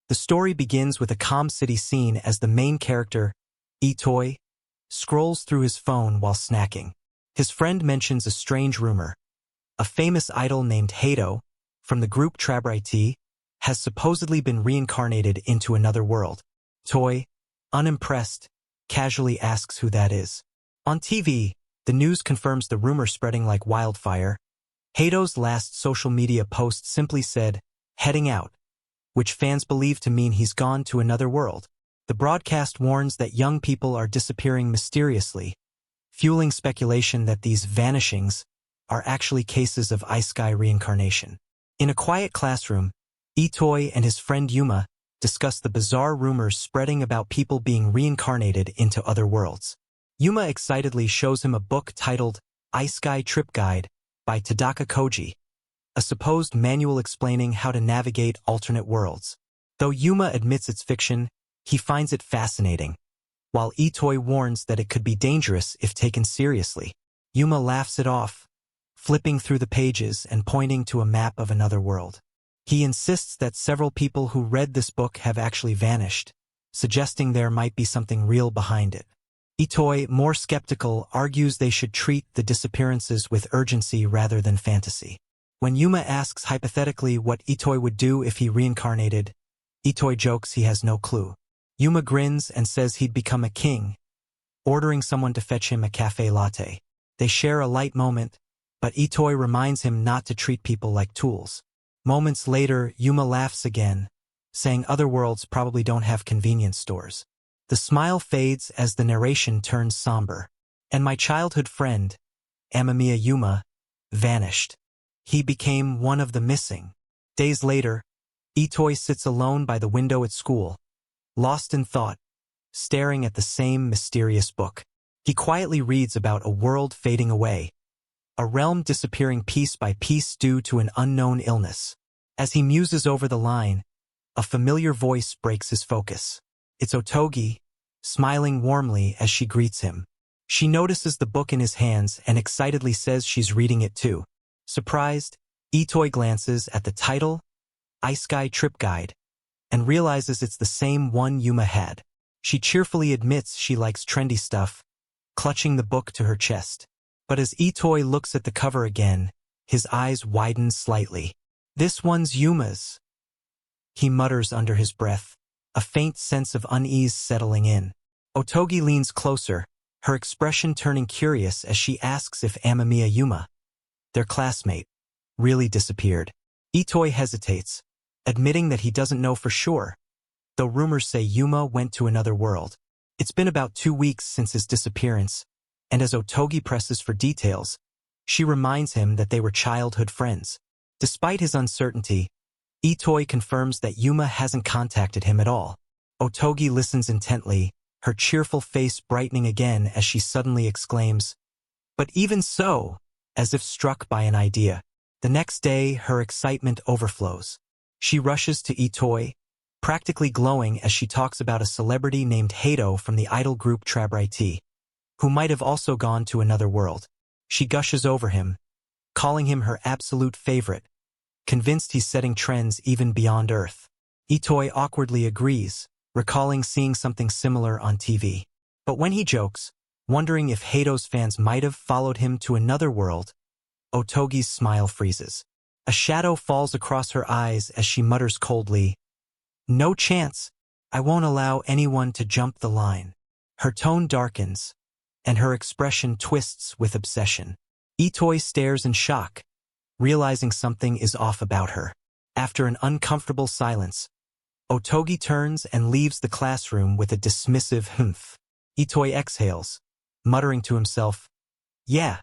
The story begins with a calm city scene as the main character, Itoi, scrolls through his phone while snacking. His friend mentions a strange rumor. A famous idol named Hato, from the group reincarnation, has supposedly been reincarnated into another world. Itoi, unimpressed, casually asks who that is. On TV, the news confirms the rumor spreading like wildfire. Hato's last social media post simply said, "heading out," which fans believe to mean he's gone to another world. The broadcast warns that young people are disappearing mysteriously, fueling speculation that these vanishings are actually cases of Isekai'd reincarnation. In a quiet classroom, Itoi and his friend Yuma discuss the bizarre rumors spreading about people being reincarnated into other worlds. Yuma excitedly shows him a book titled Isekai'd Trip Guide by Tadaka Koji, a supposed manual explaining how to navigate alternate worlds. Though Yuma admits it's fiction, he finds it fascinating, while Itoi warns that it could be dangerous if taken seriously. Yuma laughs it off, flipping through the pages and pointing to a map of another world. He insists that several people who read this book have actually vanished, suggesting there might be something real behind it. Itoi, more skeptical, argues they should treat the disappearances with urgency rather than fantasy. When Yuma asks hypothetically what Itoi would do if he reincarnated, Itoi jokes he has no clue. Yuma grins and says he'd become a king, ordering someone to fetch him a cafe latte. They share a light moment, but Itoi reminds him not to treat people like tools. Moments later, Yuma laughs again, saying other worlds probably don't have convenience stores. The smile fades as the narration turns somber. And my childhood friend, Amamiya Yuma, vanished. He became one of the missing. Days later, Itoi sits alone by the window at school, lost in thought, staring at the same mysterious book. He quietly reads about a world fading away, a realm disappearing piece by piece due to an unknown illness. As he muses over the line, a familiar voice breaks his focus. It's Otogi, smiling warmly as she greets him. She notices the book in his hands and excitedly says she's reading it too. Surprised, Itoi glances at the title, Isekai'd Trip Guide, and realizes it's the same one Yuma had. She cheerfully admits she likes trendy stuff, clutching the book to her chest. But as Itoi looks at the cover again, his eyes widen slightly. "This one's Yuma's," he mutters under his breath, a faint sense of unease settling in. Otogi leans closer, her expression turning curious as she asks if Amamiya Yuma, their classmate, really disappeared. Itoi hesitates, admitting that he doesn't know for sure, though rumors say Yuma went to another world. It's been about 2 weeks since his disappearance, and as Otogi presses for details, she reminds him that they were childhood friends. Despite his uncertainty, Itoi confirms that Yuma hasn't contacted him at all. Otogi listens intently, her cheerful face brightening again as she suddenly exclaims, "But even so," as if struck by an idea. The next day, her excitement overflows. She rushes to Itoi, practically glowing as she talks about a celebrity named Hato from the idol group reincarnation, who might have also gone to another world. She gushes over him, calling him her absolute favorite, convinced he's setting trends even beyond Earth. Itoi awkwardly agrees, recalling seeing something similar on TV. But when he jokes, wondering if Hato's fans might have followed him to another world, Otogi's smile freezes. A shadow falls across her eyes as she mutters coldly, "No chance. I won't allow anyone to jump the line." Her tone darkens, and her expression twists with obsession. Itoi stares in shock, realizing something is off about her. After an uncomfortable silence, Otogi turns and leaves the classroom with a dismissive humph. Itoi exhales, muttering to himself, "Yeah,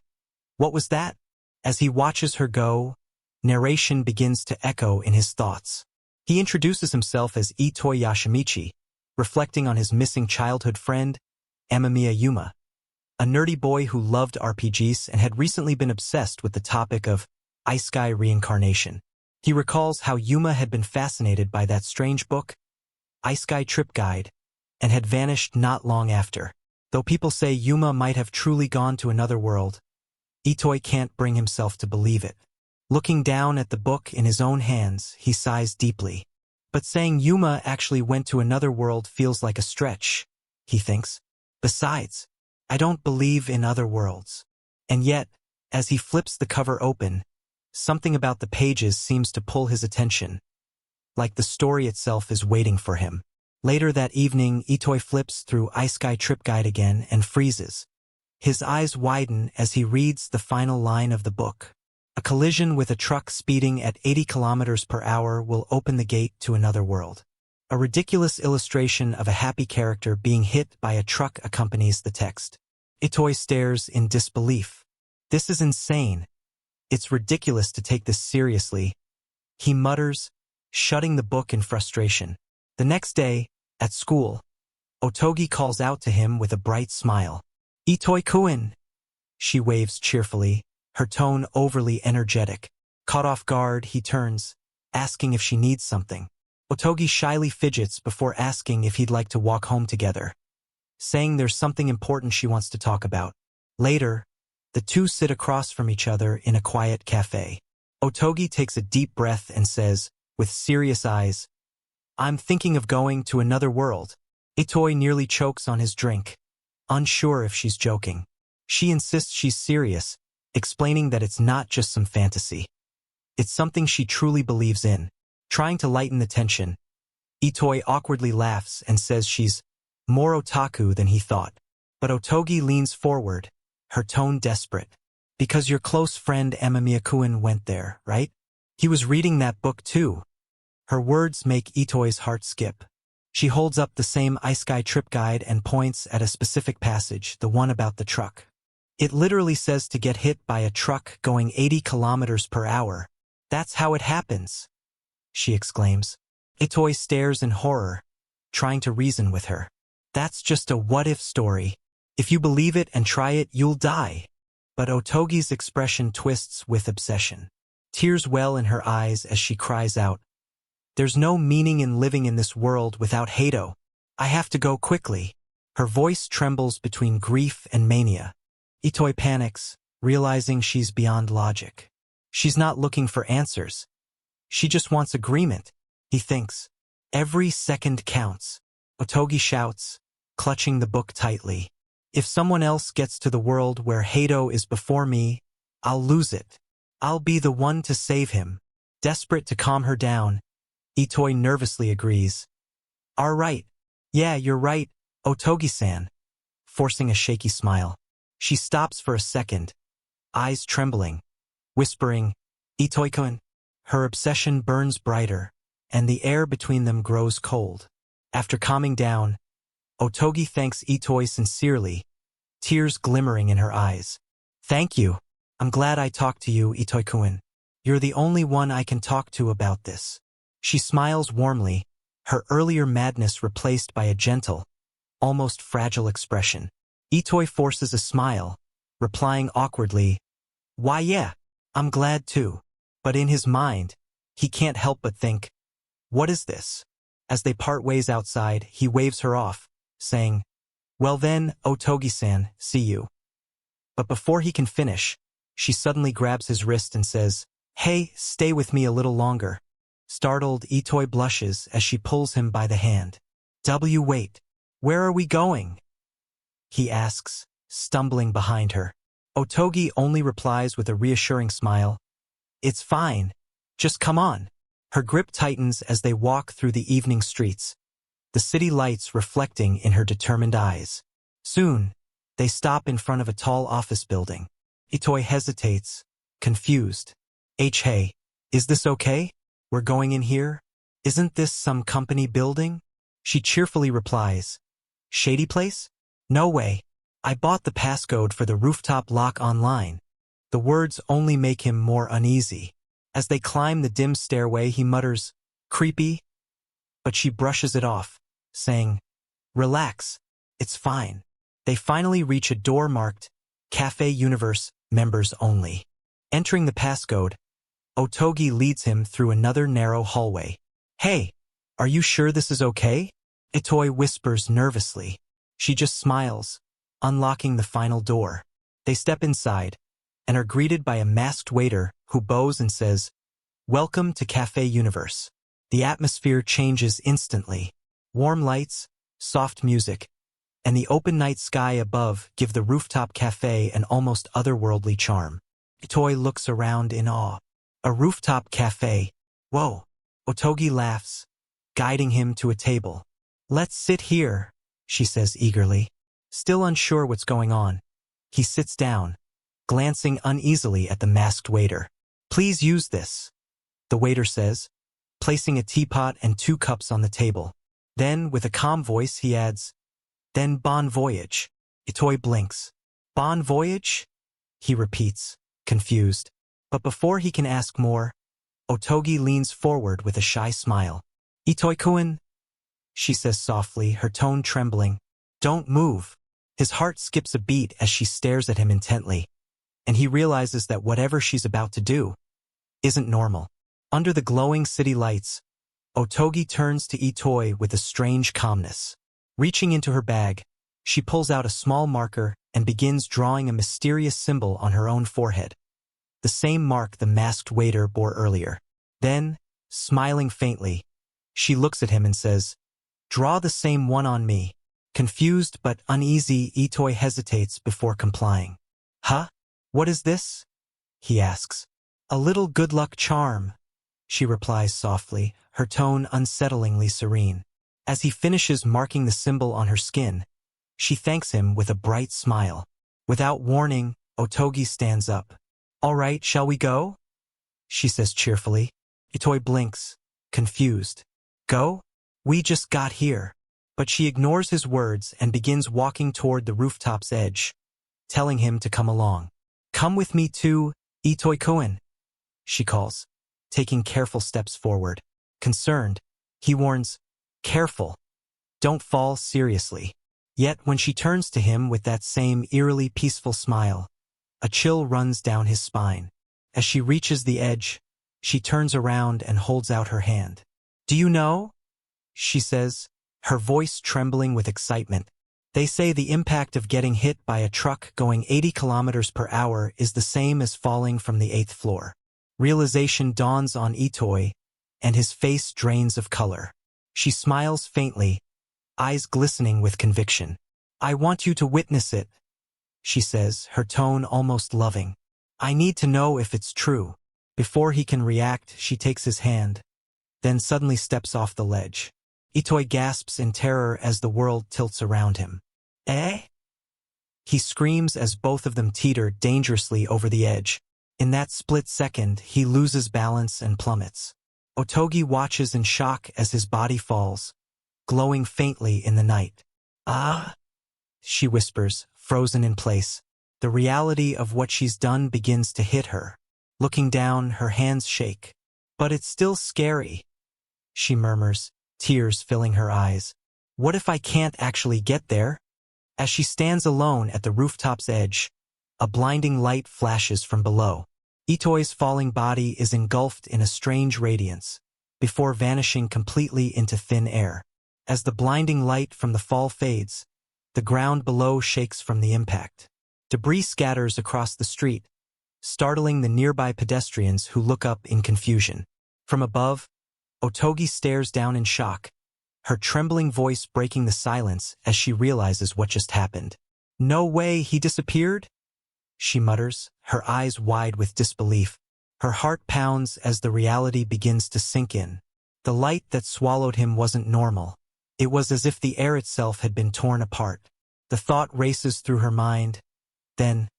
what was that?" As he watches her go, narration begins to echo in his thoughts. He introduces himself as Itoi Yashimichi, reflecting on his missing childhood friend, Amamiya Yuma, a nerdy boy who loved RPGs and had recently been obsessed with the topic of Isekai'd reincarnation. He recalls how Yuma had been fascinated by that strange book, Isekai'd Trip Guide, and had vanished not long after. Though people say Yuma might have truly gone to another world, Itoi can't bring himself to believe it. Looking down at the book in his own hands, he sighs deeply. But saying Yuma actually went to another world feels like a stretch, he thinks. Besides, I don't believe in other worlds. And yet, as he flips the cover open, something about the pages seems to pull his attention, like the story itself is waiting for him. Later that evening, Itoi flips through Isekai'd trip guide again and freezes. His eyes widen as he reads the final line of the book. A collision with a truck speeding at 80 kilometers per hour will open the gate to another world. A ridiculous illustration of a happy character being hit by a truck accompanies the text. Itoi stares in disbelief. This is insane. It's ridiculous to take this seriously, he mutters, shutting the book in frustration. The next day, at school, Otogi calls out to him with a bright smile. Itoi-kun! She waves cheerfully, her tone overly energetic. Caught off guard, he turns, asking if she needs something. Otogi shyly fidgets before asking if he'd like to walk home together, saying there's something important she wants to talk about. Later, the two sit across from each other in a quiet cafe. Otogi takes a deep breath and says, with serious eyes, I'm thinking of going to another world. Itoi nearly chokes on his drink, unsure if she's joking. She insists she's serious, explaining that it's not just some fantasy. It's something she truly believes in. Trying to lighten the tension, Itoi awkwardly laughs and says she's more otaku than he thought. But Otogi leans forward, her tone desperate. Because your close friend Amamiya-kun went there, right? He was reading that book too. Her words make Itoi's heart skip. She holds up the same Isekai'd trip guide and points at a specific passage, the one about the truck. It literally says to get hit by a truck going 80 kilometers per hour. That's how it happens, she exclaims. Itoi stares in horror, trying to reason with her. That's just a what-if story. If you believe it and try it, you'll die. But Otogi's expression twists with obsession. Tears well in her eyes as she cries out, There's no meaning in living in this world without Hato. I have to go quickly. Her voice trembles between grief and mania. Itoi panics, realizing she's beyond logic. She's not looking for answers. She just wants agreement, he thinks. Every second counts. Otogi shouts, clutching the book tightly. If someone else gets to the world where Hato is before me, I'll lose it. I'll be the one to save him. Desperate to calm her down, Itoi nervously agrees. All right. Yeah, you're right, Otogi-san. Forcing a shaky smile. She stops for a second, eyes trembling, whispering, Itoi-kun. Her obsession burns brighter, and the air between them grows cold. After calming down, Otogi thanks Itoi sincerely, tears glimmering in her eyes. Thank you. I'm glad I talked to you, Itoi-kun. You're the only one I can talk to about this. She smiles warmly, her earlier madness replaced by a gentle, almost fragile expression. Itoi forces a smile, replying awkwardly, Why yeah, I'm glad too. But in his mind, he can't help but think, what is this? As they part ways outside, he waves her off, saying, Well then, Otogi-san, see you. But before he can finish, she suddenly grabs his wrist and says, Hey, stay with me a little longer. Startled, Itoi blushes as she pulls him by the hand. Wait. Where are we going? He asks, stumbling behind her. Otogi only replies with a reassuring smile. It's fine. Just come on. Her grip tightens as they walk through the evening streets, the city lights reflecting in her determined eyes. Soon, they stop in front of a tall office building. Itoi hesitates, confused. Hey, is this okay? We're going in here? Isn't this some company building? She cheerfully replies. Shady place? No way. I bought the passcode for the rooftop lock online. The words only make him more uneasy. As they climb the dim stairway, he mutters, Creepy? But she brushes it off, saying, Relax, it's fine. They finally reach a door marked, Cafe Universe, members only. Entering the passcode, Otogi leads him through another narrow hallway. Hey, are you sure this is okay? Itoi whispers nervously. She just smiles, unlocking the final door. They step inside, and are greeted by a masked waiter who bows and says, Welcome to Cafe Universe. The atmosphere changes instantly. Warm lights, soft music, and the open night sky above give the rooftop cafe an almost otherworldly charm. Itoi looks around in awe. A rooftop cafe. Whoa. Otogi laughs, guiding him to a table. Let's sit here, she says eagerly. Still unsure what's going on, he sits down, glancing uneasily at the masked waiter. Please use this, the waiter says, placing a teapot and 2 cups on the table. Then, with a calm voice, he adds, "Then bon voyage." Itoi blinks. "Bon voyage?" he repeats, confused. But before he can ask more, Otogi leans forward with a shy smile. "Itoi-kun," she says softly, her tone trembling. "Don't move." His heart skips a beat as she stares at him intently, and he realizes that whatever she's about to do isn't normal. Under the glowing city lights, Otogi turns to Itoi with a strange calmness. Reaching into her bag, she pulls out a small marker and begins drawing a mysterious symbol on her own forehead, the same mark the masked waiter bore earlier. Then, smiling faintly, she looks at him and says, "Draw the same one on me." Confused but uneasy, Itoi hesitates before complying. "Huh? What is this?" he asks. "A little good luck charm," she replies softly, her tone unsettlingly serene. As he finishes marking the symbol on her skin, she thanks him with a bright smile. Without warning, Otogi stands up. "All right, shall we go?" she says cheerfully. Itoi blinks, confused. "Go? We just got here." But she ignores his words and begins walking toward the rooftop's edge, telling him to come along. "Come with me too, Itoi-kun," she calls, taking careful steps forward. Concerned, he warns, "Careful. Don't fall seriously." Yet when she turns to him with that same eerily peaceful smile, a chill runs down his spine. As she reaches the edge, she turns around and holds out her hand. "Do you know?" she says, her voice trembling with excitement. "They say the impact of getting hit by a truck going 80 kilometers per hour is the same as falling from the 8th floor. Realization dawns on Itoi, and his face drains of color. She smiles faintly, eyes glistening with conviction. "I want you to witness it," she says, her tone almost loving. "I need to know if it's true." Before he can react, she takes his hand, then suddenly steps off the ledge. Itoi gasps in terror as the world tilts around him. "Eh?" he screams as both of them teeter dangerously over the edge. In that split second, he loses balance and plummets. Otogi watches in shock as his body falls, glowing faintly in the night. "Ah," she whispers, frozen in place. The reality of what she's done begins to hit her. Looking down, her hands shake. "But it's still scary," she murmurs, tears filling her eyes. "What if I can't actually get there?" As she stands alone at the rooftop's edge, a blinding light flashes from below. Itoi's falling body is engulfed in a strange radiance, before vanishing completely into thin air. As the blinding light from the fall fades, the ground below shakes from the impact. Debris scatters across the street, startling the nearby pedestrians who look up in confusion. From above, Otogi stares down in shock, her trembling voice breaking the silence as she realizes what just happened. "No way, he disappeared?" she mutters, her eyes wide with disbelief. Her heart pounds as the reality begins to sink in. The light that swallowed him wasn't normal. It was as if the air itself had been torn apart. The thought races through her mind. Then,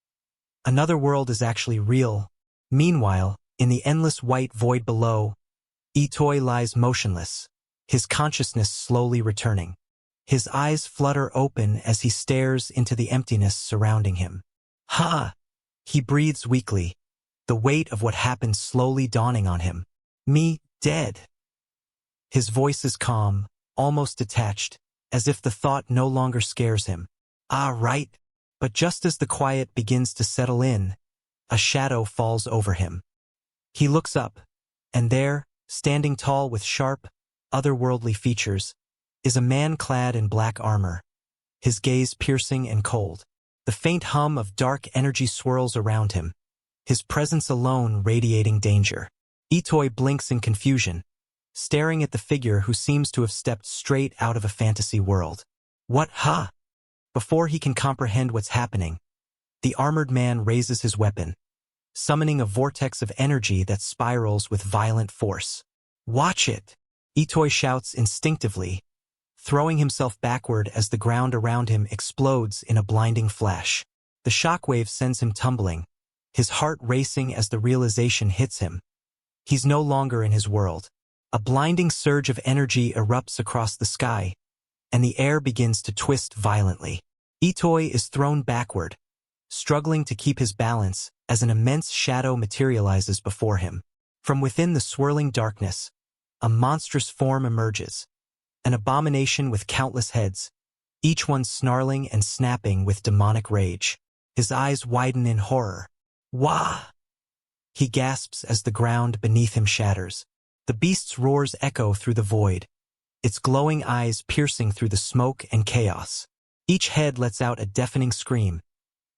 another world is actually real. Meanwhile, in the endless white void below, Itoi lies motionless, his consciousness slowly returning. His eyes flutter open as he stares into the emptiness surrounding him. "Ha!" he breathes weakly, the weight of what happened slowly dawning on him. "Me, dead." His voice is calm, almost detached, as if the thought no longer scares him. "Ah, right." But just as the quiet begins to settle in, a shadow falls over him. He looks up, and there, standing tall with sharp, otherworldly features, is a man clad in black armor, his gaze piercing and cold. The faint hum of dark energy swirls around him, his presence alone radiating danger. Itoi blinks in confusion, staring at the figure who seems to have stepped straight out of a fantasy world. What, huh? Before he can comprehend what's happening, the armored man raises his weapon, summoning a vortex of energy that spirals with violent force. Watch it! Itoi shouts instinctively, throwing himself backward as the ground around him explodes in a blinding flash. The shockwave sends him tumbling, his heart racing as the realization hits him. He's no longer in his world. A blinding surge of energy erupts across the sky, and the air begins to twist violently. Itoi is thrown backward, struggling to keep his balance as an immense shadow materializes before him. From within the swirling darkness, a monstrous form emerges, an abomination with countless heads, each one snarling and snapping with demonic rage. His eyes widen in horror. Wah! He gasps as the ground beneath him shatters. The beast's roars echo through the void, its glowing eyes piercing through the smoke and chaos. Each head lets out a deafening scream,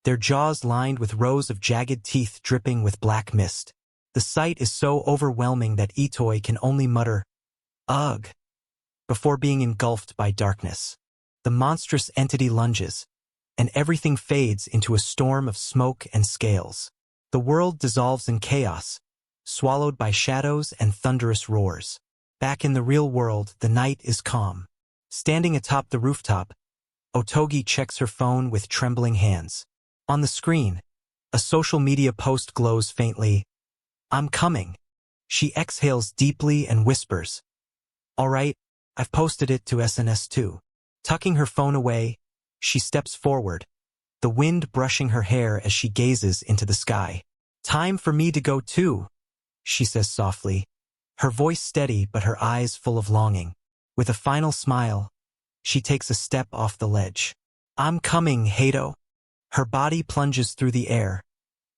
their jaws lined with rows of jagged teeth dripping with black mist. The sight is so overwhelming that Itoi can only mutter, "Ugh," before being engulfed by darkness. The monstrous entity lunges, and everything fades into a storm of smoke and scales. The world dissolves in chaos, swallowed by shadows and thunderous roars. Back in the real world, the night is calm. Standing atop the rooftop, Otogi checks her phone with trembling hands. On the screen, a social media post glows faintly. "I'm coming." She exhales deeply and whispers, "All right, I've posted it to SNS too." Tucking her phone away, she steps forward, the wind brushing her hair as she gazes into the sky. "Time for me to go too," she says softly, her voice steady but her eyes full of longing. With a final smile, she takes a step off the ledge. "I'm coming, Hato." Her body plunges through the air,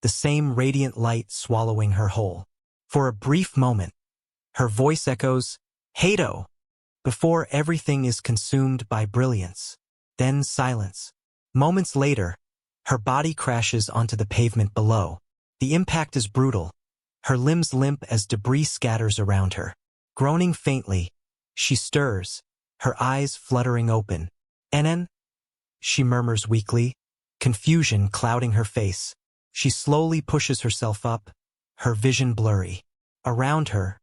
the same radiant light swallowing her whole. For a brief moment, her voice echoes, "Hato," before everything is consumed by brilliance. Then silence. Moments later, her body crashes onto the pavement below. The impact is brutal, her limbs limp as debris scatters around her. Groaning faintly, she stirs, her eyes fluttering open. "Enen?" she murmurs weakly, confusion clouding her face. She slowly pushes herself up, her vision blurry. Around her,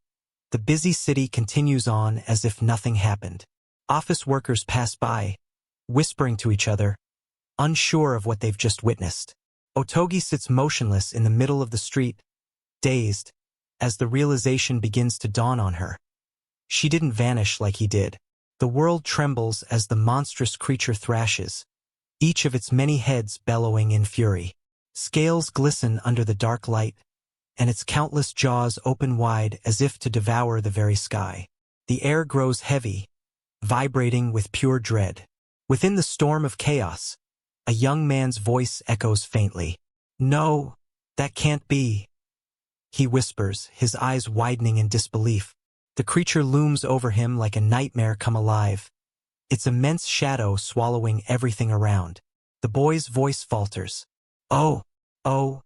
the busy city continues on as if nothing happened. Office workers pass by, whispering to each other, unsure of what they've just witnessed. Otogi sits motionless in the middle of the street, dazed, as the realization begins to dawn on her. She didn't vanish like he did. The world trembles as the monstrous creature thrashes, each of its many heads bellowing in fury. Scales glisten under the dark light, and its countless jaws open wide as if to devour the very sky. The air grows heavy, vibrating with pure dread. Within the storm of chaos, a young man's voice echoes faintly. "No, that can't be," he whispers, his eyes widening in disbelief. The creature looms over him like a nightmare come alive, its immense shadow swallowing everything around. The boy's voice falters. "Oh, oh."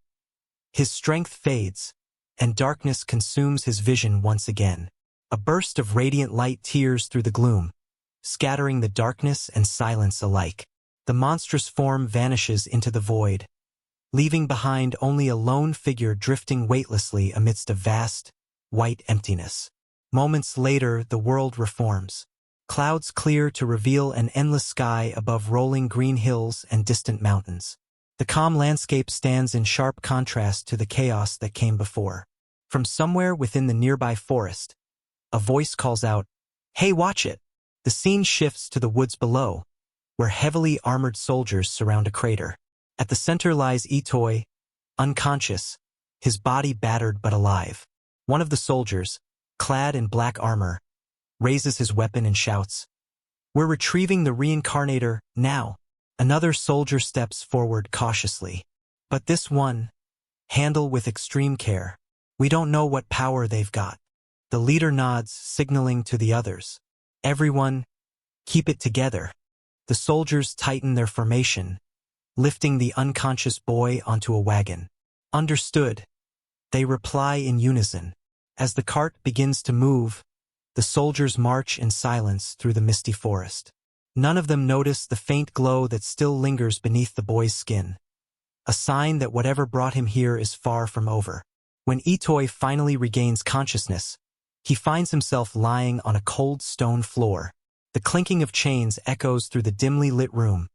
His strength fades, and darkness consumes his vision once again. A burst of radiant light tears through the gloom, scattering the darkness and silence alike. The monstrous form vanishes into the void, leaving behind only a lone figure drifting weightlessly amidst a vast, white emptiness. Moments later, the world reforms. Clouds clear to reveal an endless sky above rolling green hills and distant mountains. The calm landscape stands in sharp contrast to the chaos that came before. From somewhere within the nearby forest, a voice calls out, "Hey, watch it!" The scene shifts to the woods below, where heavily armored soldiers surround a crater. At the center lies Itoi, unconscious, his body battered but alive. One of the soldiers, clad in black armor, raises his weapon and shouts, "We're retrieving the reincarnator now." Another soldier steps forward cautiously. "But this one, handle with extreme care. We don't know what power they've got." The leader nods, signaling to the others. "Everyone, keep it together." The soldiers tighten their formation, lifting the unconscious boy onto a wagon. "Understood," they reply in unison. As the cart begins to move, The soldiers march in silence through the misty forest. None of them notice the faint glow that still lingers beneath the boy's skin, a sign that whatever brought him here is far from over. When Itoi finally regains consciousness, he finds himself lying on a cold stone floor. The clinking of chains echoes through the dimly lit room,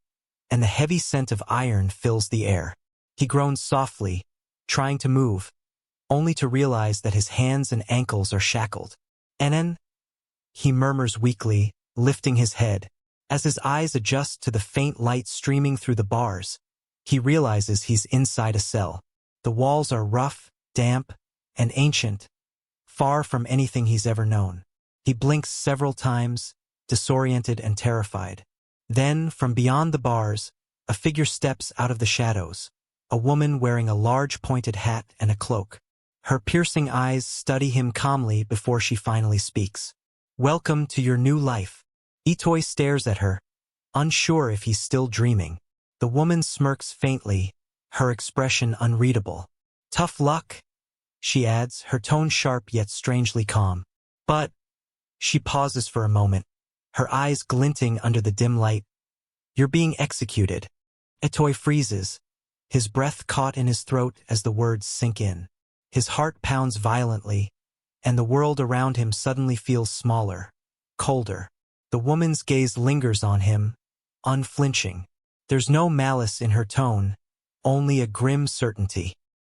and the heavy scent of iron fills the air. He groans softly, trying to move, only to realize that his hands and ankles are shackled. "Enen?" he murmurs weakly, lifting his head. As his eyes adjust to the faint light streaming through the bars, he realizes he's inside a cell. The walls are rough, damp, and ancient, far from anything he's ever known. He blinks several times, disoriented and terrified. Then, from beyond the bars, a figure steps out of the shadows, a woman wearing a large pointed hat and a cloak. Her piercing eyes study him calmly before she finally speaks. "Welcome to your new life." Itoi stares at her, unsure if he's still dreaming. The woman smirks faintly, her expression unreadable. "Tough luck," she adds, her tone sharp yet strangely calm. "But—" She pauses for a moment, her eyes glinting under the dim light. "You're being executed." Itoi freezes, his breath caught in his throat as the words sink in. His heart pounds violently, and the world around him suddenly feels smaller, colder. The woman's gaze lingers on him, unflinching. There's no malice in her tone, only a grim certainty.